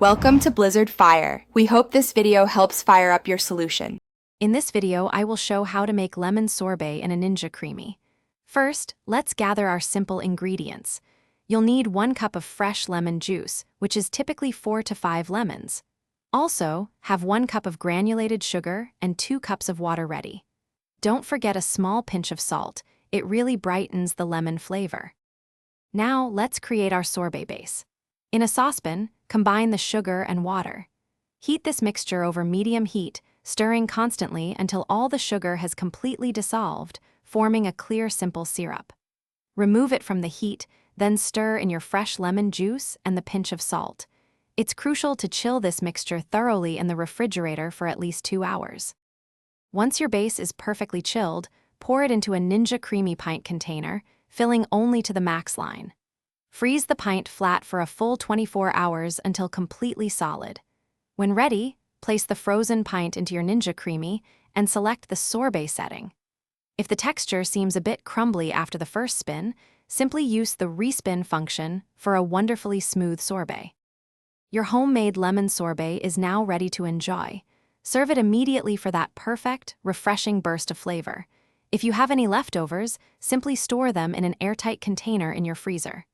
Welcome to Blizzard Fire. We hope this video helps fire up your solution. In this video, I will show how to make lemon sorbet in a Ninja Creami. First, let's gather our simple ingredients. You'll need 1 cup of fresh lemon juice, which is typically 4 to 5 lemons. Also, have 1 cup of granulated sugar and 2 cups of water ready. Don't forget a small pinch of salt. It really brightens the lemon flavor. Now, let's create our sorbet base. In a saucepan, combine the sugar and water. Heat this mixture over medium heat, stirring constantly until all the sugar has completely dissolved, forming a clear, simple syrup. Remove it from the heat, then stir in your fresh lemon juice and the pinch of salt. It's crucial to chill this mixture thoroughly in the refrigerator for at least 2 hours. Once your base is perfectly chilled, pour it into a Ninja Creami pint container, filling only to the max line. Freeze the pint flat for a full 24 hours until completely solid. When ready, place the frozen pint into your Ninja Creami and select the sorbet setting. If the texture seems a bit crumbly after the first spin, simply use the respin function for a wonderfully smooth sorbet. Your homemade lemon sorbet is now ready to enjoy. Serve it immediately for that perfect, refreshing burst of flavor. If you have any leftovers, simply store them in an airtight container in your freezer.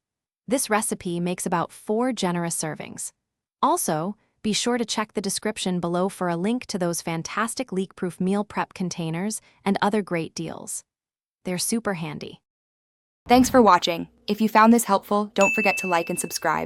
This recipe makes about 4 generous servings. Also, be sure to check the description below for a link to those fantastic leak-proof meal prep containers and other great deals. They're super handy. Thanks for watching. If you found this helpful, don't forget to like and subscribe.